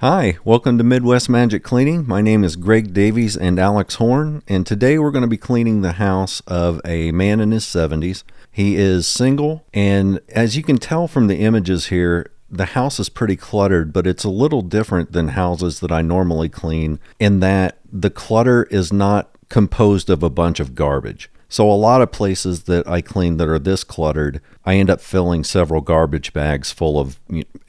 Hi, welcome to Midwest Magic Cleaning. My name is Greg Davies and Alex Horn, and today we're going to be cleaning the house of a man in his 70s. He is single, and as you can tell from the images here, the house is pretty cluttered, but it's a little different than houses that I normally clean in that the clutter is not composed of a bunch of garbage. So a lot of places that I clean that are this cluttered, I end up filling several garbage bags full of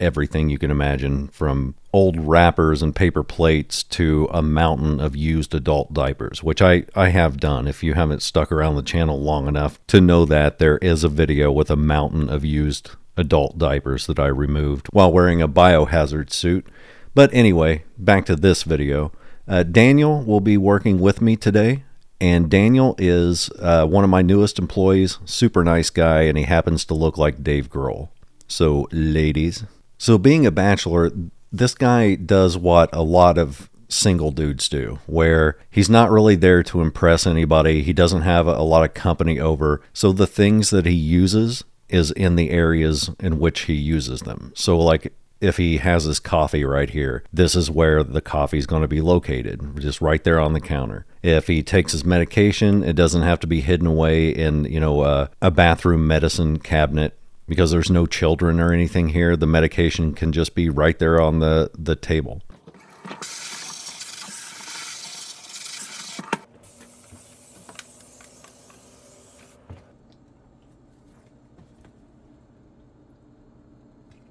everything you can imagine, from old wrappers and paper plates to a mountain of used adult diapers, which I have done. If you haven't stuck around the channel long enough to know that, there is a video with a mountain of used adult diapers that I removed while wearing a biohazard suit. But anyway, back to this video. Daniel will be working with me today. And Daniel is one of my newest employees, super nice guy, and he happens to look like Dave Grohl. So, ladies. So being a bachelor, this guy does what a lot of single dudes do, where he's not really there to impress anybody. He doesn't have a lot of company over. So the things that he uses is in the areas in which he uses them. So like, if he has his coffee right here, this is where the coffee is going to be located, just right there on the counter. If he takes his medication, it doesn't have to be hidden away in, a bathroom medicine cabinet because there's no children or anything here. The medication can just be right there on the table.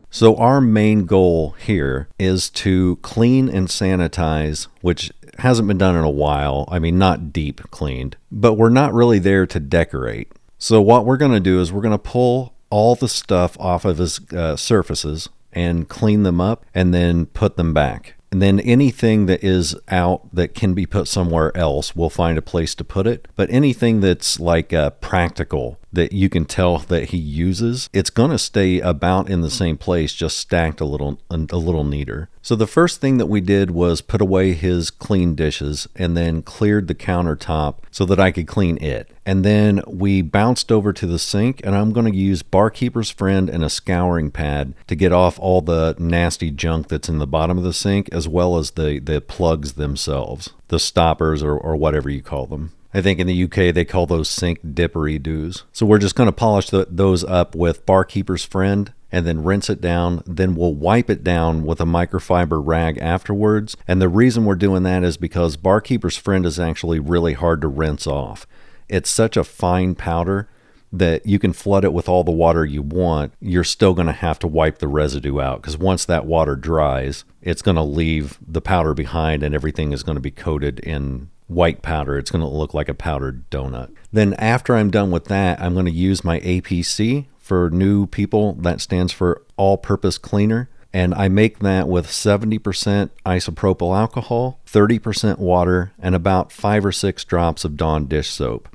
So our main goal here is to clean and sanitize, which hasn't been done in a while. I mean, not deep cleaned, but we're not really there to decorate. So what we're going to do is we're going to pull all the stuff off of his surfaces and clean them up and then put them back. And then anything that is out that can be put somewhere else, we'll find a place to put it. But anything that's like practical that you can tell that he uses, it's going to stay about in the same place, just stacked a little neater. So the first thing that we did was put away his clean dishes and then cleared the countertop so that I could clean it. And then we bounced over to the sink, and I'm going to use Barkeeper's Friend and a scouring pad to get off all the nasty junk that's in the bottom of the sink, as well as the plugs themselves, the stoppers or whatever you call them. I think in the UK they call those sink dippery-doos. So we're just going to polish those up with Barkeeper's Friend and then rinse it down. Then we'll wipe it down with a microfiber rag afterwards. And the reason we're doing that is because Barkeeper's Friend is actually really hard to rinse off. It's such a fine powder that you can flood it with all the water you want. You're still going to have to wipe the residue out because once that water dries, it's going to leave the powder behind and everything is going to be coated in white powder. It's going to look like a powdered donut. Then after I'm done with that, I'm going to use my APC. For new people, that stands for all-purpose cleaner. And I make that with 70% isopropyl alcohol, 30% water, and about 5 or 6 drops of Dawn dish soap.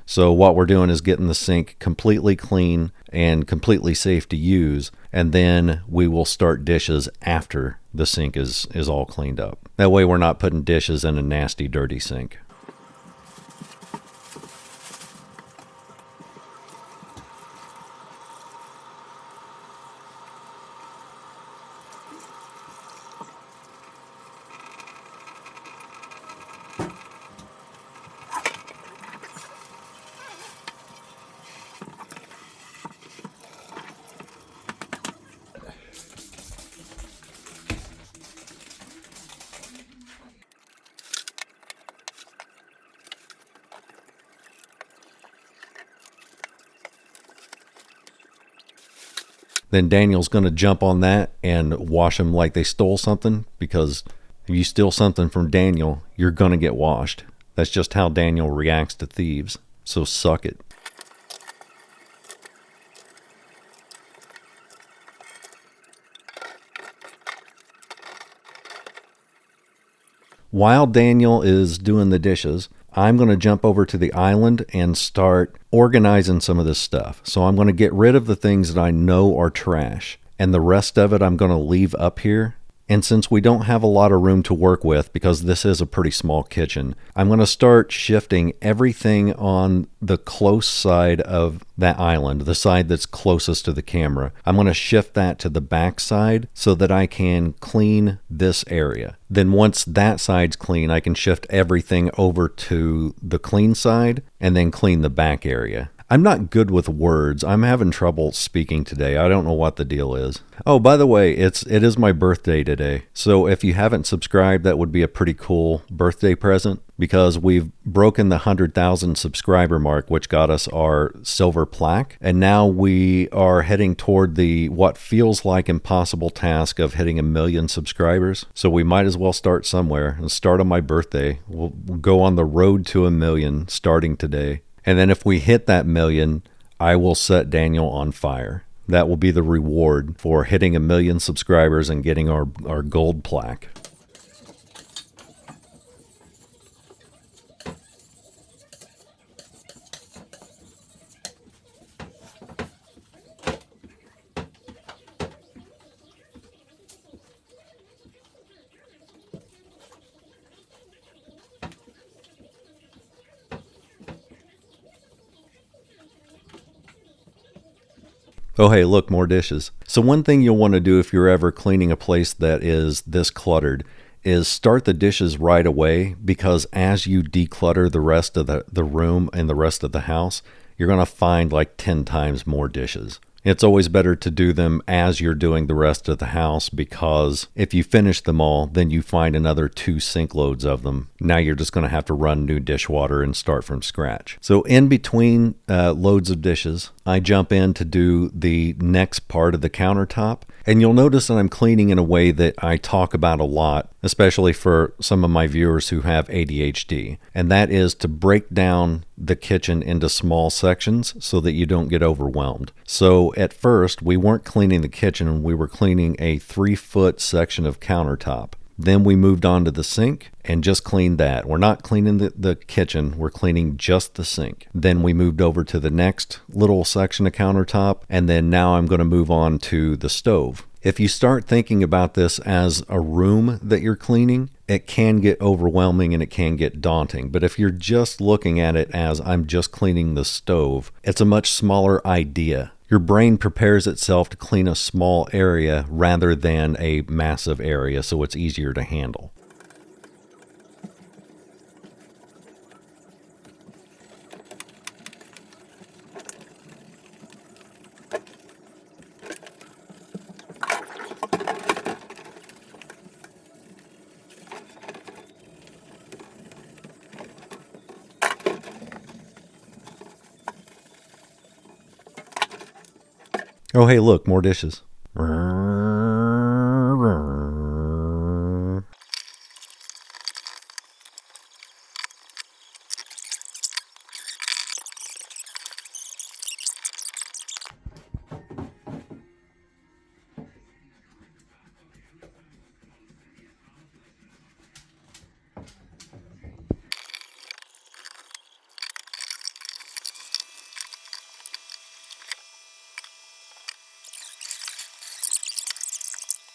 So what we're doing is getting the sink completely clean and completely safe to use, and then we will start dishes after the sink is all cleaned up. That way we're not putting dishes in a nasty, dirty sink. Then Daniel's going to jump on that and wash them like they stole something, because if you steal something from Daniel, you're going to get washed. That's just how Daniel reacts to thieves. So suck it. While Daniel is doing the dishes, I'm going to jump over to the island and start organizing some of this stuff. So I'm going to get rid of the things that I know are trash, and the rest of it I'm going to leave up here And since we don't have a lot of room to work with, because this is a pretty small kitchen, I'm going to start shifting everything on the close side of that island, the side that's closest to the camera. I'm going to shift that to the back side so that I can clean this area. Then once that side's clean, I can shift everything over to the clean side and then clean the back area. I'm not good with words. I'm having trouble speaking today. I don't know what the deal is. Oh, by the way, it is my birthday today. So if you haven't subscribed, that would be a pretty cool birthday present, because we've broken the 100,000 subscriber mark, which got us our silver plaque. And now we are heading toward the what feels like impossible task of hitting 1 million subscribers. So we might as well start somewhere and start on my birthday. We'll go on the road to 1 million starting today. And then if we hit that 1 million, I will set Daniel on fire. That will be the reward for hitting 1 million subscribers and getting our gold plaque. Oh, hey, look, more dishes. So one thing you'll want to do if you're ever cleaning a place that is this cluttered is start the dishes right away, because as you declutter the rest of the room and the rest of the house, you're going to find like 10 times more dishes. It's always better to do them as you're doing the rest of the house, because if you finish them all, then you find another 2 sink loads of them. Now you're just going to have to run new dishwater and start from scratch. So in between loads of dishes, I jump in to do the next part of the countertop. And you'll notice that I'm cleaning in a way that I talk about a lot, especially for some of my viewers who have ADHD. And that is to break down the kitchen into small sections so that you don't get overwhelmed. So at first, we weren't cleaning the kitchen, we were cleaning a 3-foot section of countertop. Then we moved on to the sink and just cleaned that. We're not cleaning the kitchen, we're cleaning just the sink. Then we moved over to the next little section of countertop, and then now I'm going to move on to the stove. If you start thinking about this as a room that you're cleaning, it can get overwhelming and it can get daunting. But if you're just looking at it as I'm just cleaning the stove, it's a much smaller idea. Your brain prepares itself to clean a small area rather than a massive area, so it's easier to handle. Oh, hey, look, more dishes.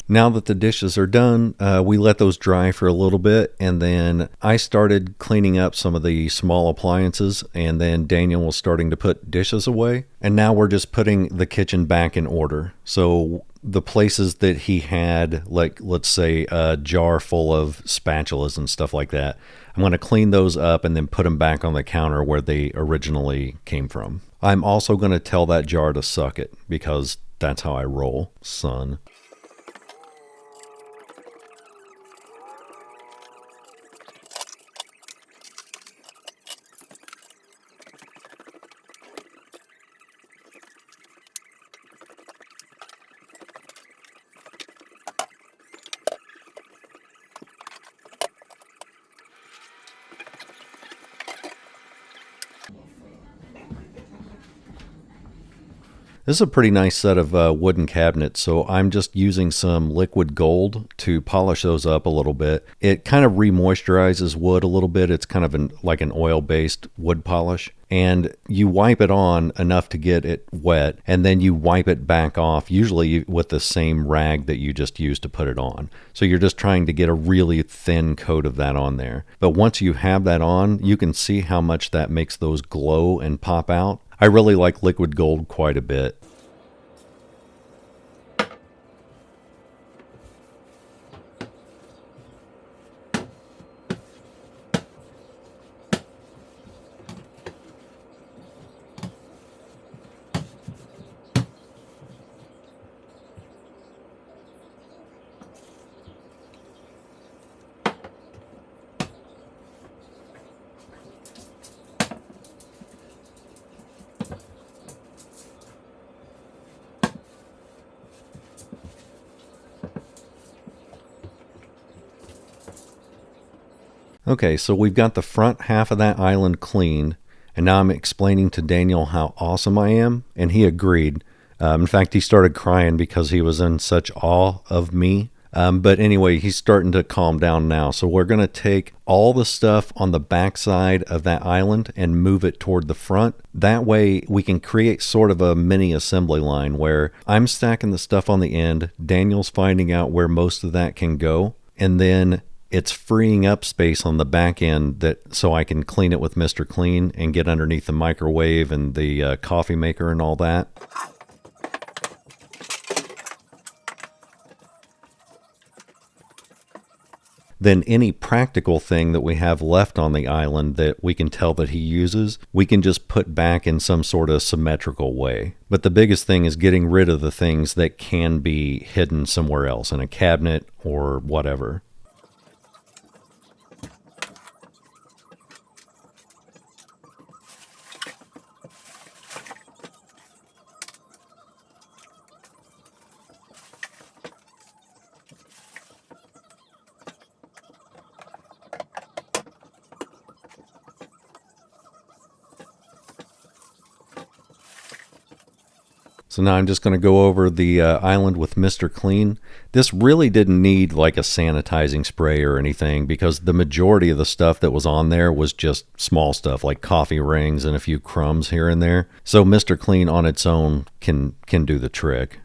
Now that the dishes are done, we let those dry for a little bit, and then I started cleaning up some of the small appliances, and then Daniel was starting to put dishes away, and now we're just putting the kitchen back in order. So the places that he had, like let's say a jar full of spatulas and stuff like that, I'm going to clean those up and then put them back on the counter where they originally came from. I'm also going to tell that jar to suck it, because that's how I roll, son. This is a pretty nice set of wooden cabinets, so I'm just using some liquid gold to polish those up a little bit. It kind of re-moisturizes wood a little bit. It's kind of like an oil-based wood polish. And you wipe it on enough to get it wet, and then you wipe it back off, usually with the same rag that you just used to put it on. So you're just trying to get a really thin coat of that on there. But once you have that on, you can see how much that makes those glow and pop out. I really like liquid gold quite a bit. Okay, so we've got the front half of that island cleaned, and now I'm explaining to Daniel how awesome I am, and he agreed. In fact, he started crying because he was in such awe of me. But anyway, he's starting to calm down now. So we're going to take all the stuff on the back side of that island and move it toward the front. That way we can create sort of a mini assembly line where I'm stacking the stuff on the end, Daniel's finding out where most of that can go, and then it's freeing up space on the back end that so I can clean it with Mr. Clean and get underneath the microwave and the coffee maker and all that. Then any practical thing that we have left on the island that we can tell that he uses, we can just put back in some sort of symmetrical way. But the biggest thing is getting rid of the things that can be hidden somewhere else in a cabinet or whatever. So now I'm just going to go over the island with Mr. Clean. This really didn't need like a sanitizing spray or anything because the majority of the stuff that was on there was just small stuff like coffee rings and a few crumbs here and there. So Mr. Clean on its own can do the trick.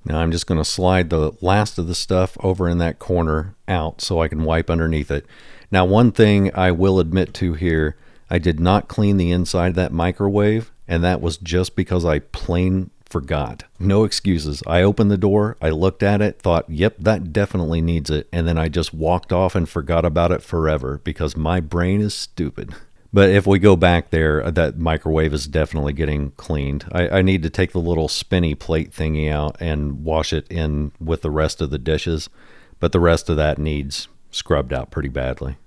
Now I'm just going to slide the last of the stuff over in that corner out so I can wipe underneath it. Now one thing I will admit to here, I did not clean the inside of that microwave, and that was just because I plain forgot. No excuses. I opened the door, I looked at it, thought, yep, that definitely needs it, and then I just walked off and forgot about it forever because my brain is stupid. But if we go back there, that microwave is definitely getting cleaned. I need to take the little spinny plate thingy out and wash it in with the rest of the dishes. But the rest of that needs scrubbed out pretty badly.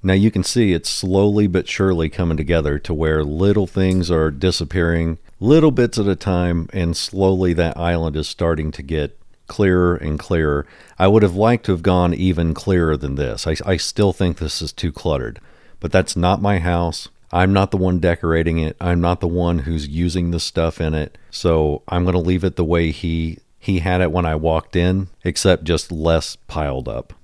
Now you can see it's slowly but surely coming together to where little things are disappearing, little bits at a time, and slowly that island is starting to get clearer and clearer. I would have liked to have gone even clearer than this. I still think this is too cluttered, but that's not my house. I'm not the one decorating it. I'm not the one who's using the stuff in it. So I'm going to leave it the way he had it when I walked in, except just less piled up.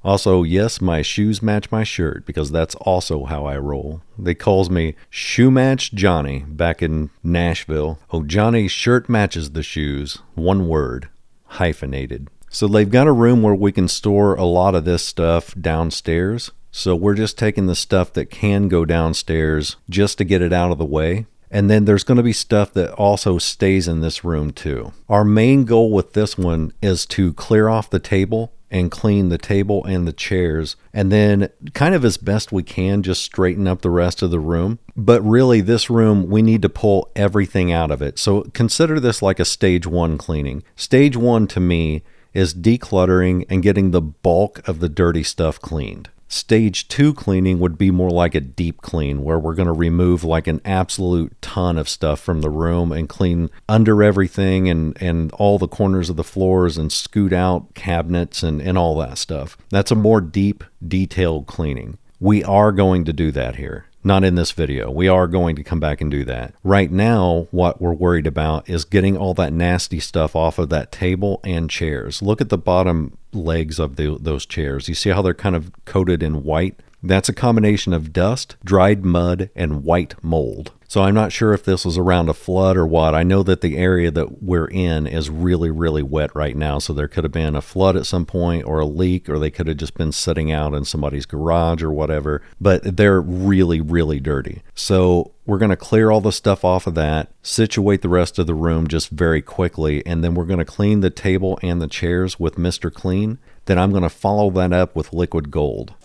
Also, yes, my shoes match my shirt because that's also how I roll. They calls me Shoe Match Johnny back in Nashville. Oh, Johnny's shirt matches the shoes. One word, hyphenated. So they've got a room where we can store a lot of this stuff downstairs. So we're just taking the stuff that can go downstairs just to get it out of the way. And then there's going to be stuff that also stays in this room too. Our main goal with this one is to clear off the table and clean the table and the chairs, and then kind of as best we can just straighten up the rest of the room. But really, this room, we need to pull everything out of it. So consider this like a stage 1 cleaning. Stage 1 to me is decluttering and getting the bulk of the dirty stuff cleaned. Stage 2 cleaning would be more like a deep clean, where we're going to remove like an absolute ton of stuff from the room and clean under everything and all the corners of the floors and scoot out cabinets and all that stuff. That's a more deep, detailed cleaning. We are going to do that here. Not in this video. We are going to come back and do that. Right now, what we're worried about is getting all that nasty stuff off of that table and chairs. Look at the bottom legs of those chairs. You see how they're kind of coated in white? That's a combination of dust, dried mud, and white mold. So I'm not sure if this was around a flood or what. I know that the area that we're in is really, really wet right now. So there could have been a flood at some point or a leak, or they could have just been sitting out in somebody's garage or whatever. But they're really, really dirty. So we're going to clear all the stuff off of that, situate the rest of the room just very quickly, and then we're going to clean the table and the chairs with Mr. Clean. Then I'm going to follow that up with liquid gold.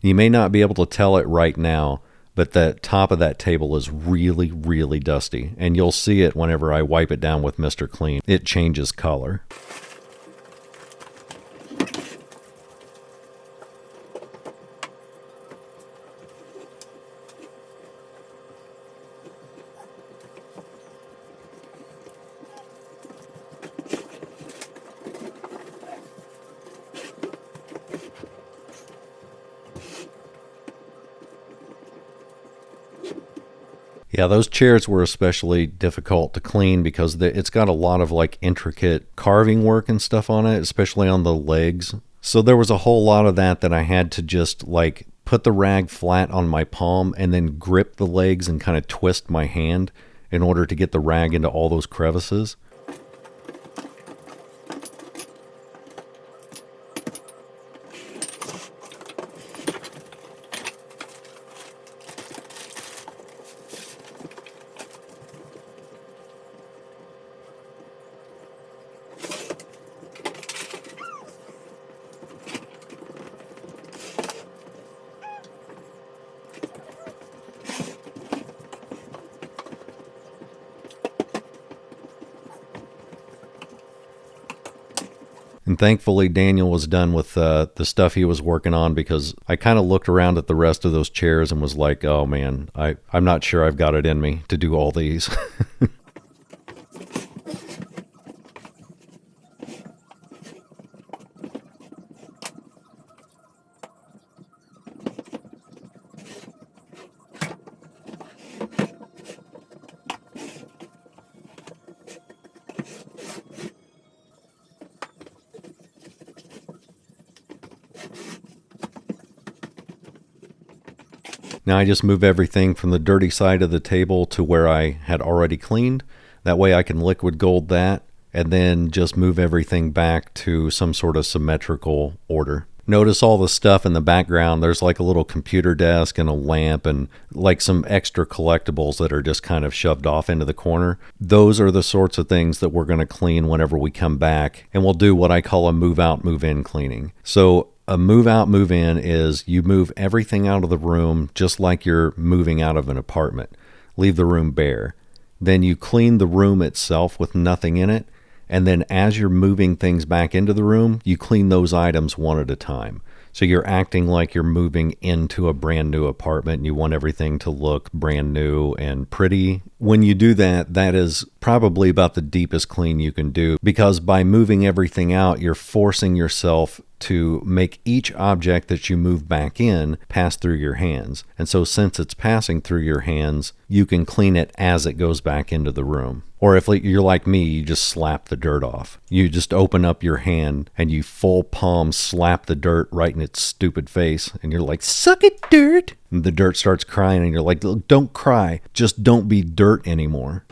You may not be able to tell it right now, but the top of that table is really, really dusty. And you'll see it whenever I wipe it down with Mr. Clean. It changes color. Yeah, those chairs were especially difficult to clean because it's got a lot of like intricate carving work and stuff on it, especially on the legs. So there was a whole lot of that I had to just like put the rag flat on my palm and then grip the legs and kind of twist my hand in order to get the rag into all those crevices. And thankfully, Daniel was done with the stuff he was working on, because I kind of looked around at the rest of those chairs and was like, oh man, I'm not sure I've got it in me to do all these. Now I just move everything from the dirty side of the table to where I had already cleaned. That way I can liquid gold that and then just move everything back to some sort of symmetrical order. Notice all the stuff in the background. There's like a little computer desk and a lamp and like some extra collectibles that are just kind of shoved off into the corner. Those are the sorts of things that we're going to clean whenever we come back, and we'll do what I call a move out, move in cleaning. So a move out, move in is you move everything out of the room just like you're moving out of an apartment. Leave the room bare. Then you clean the room itself with nothing in it. And then as you're moving things back into the room, you clean those items one at a time. So you're acting like you're moving into a brand new apartment and you want everything to look brand new and pretty. When you do that, that is probably about the deepest clean you can do, because by moving everything out, you're forcing yourself to make each object that you move back in pass through your hands. And so since it's passing through your hands, you can clean it as it goes back into the room. Or if you're like me, you just slap the dirt off. You just open up your hand and you full palm slap the dirt right in its stupid face. And you're like, suck it, dirt. And the dirt starts crying and you're like, don't cry. Just don't be dirt anymore.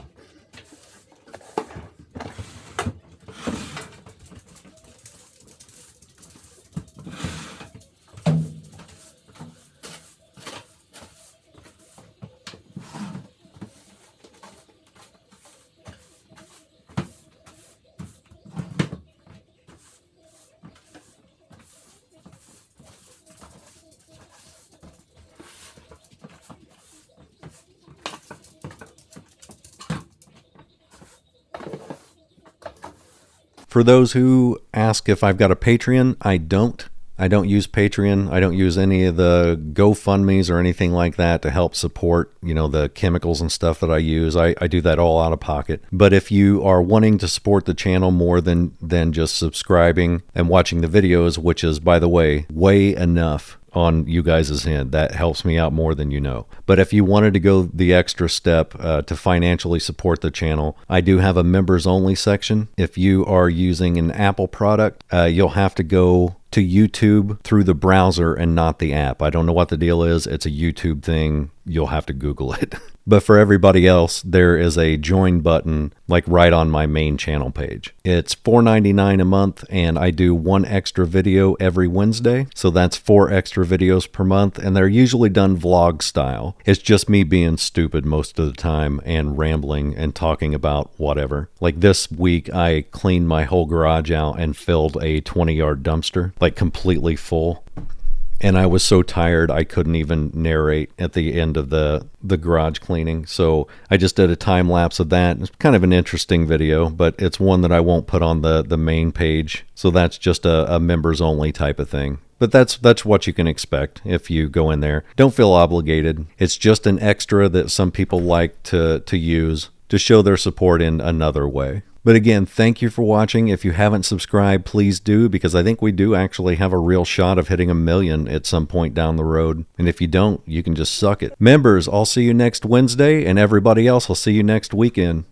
For those who ask if I've got a Patreon, I don't. I don't use Patreon. I don't use any of the GoFundMes or anything like that to help support, the chemicals and stuff that I use. I do that all out of pocket. But if you are wanting to support the channel more than just subscribing and watching the videos, which is, by the way enough on you guys' end, that helps me out more than you know. But if you wanted to go the extra step to financially support the channel, I do have a members only section. If you are using an Apple product, you'll have to go to YouTube through the browser and not the app. I don't know what the deal is. It's a YouTube thing. You'll have to Google it. But for everybody else, there is a join button like right on my main channel page. It's $4.99 a month, and I do one extra video every Wednesday. So that's 4 extra videos per month, and they're usually done vlog style. It's just me being stupid most of the time and rambling and talking about whatever. Like this week, I cleaned my whole garage out and filled a 20-yard dumpster, like completely full. And I was so tired I couldn't even narrate at the end of the garage cleaning. So I just did a time lapse of that. It's kind of an interesting video, but it's one that I won't put on the main page. So that's just a members only type of thing. But that's what you can expect if you go in there. Don't feel obligated. It's just an extra that some people like to use to show their support in another way. But again, thank you for watching. If you haven't subscribed, please do, because I think we do actually have a real shot of hitting 1 million at some point down the road. And if you don't, you can just suck it. Members, I'll see you next Wednesday, and everybody else, I'll see you next weekend.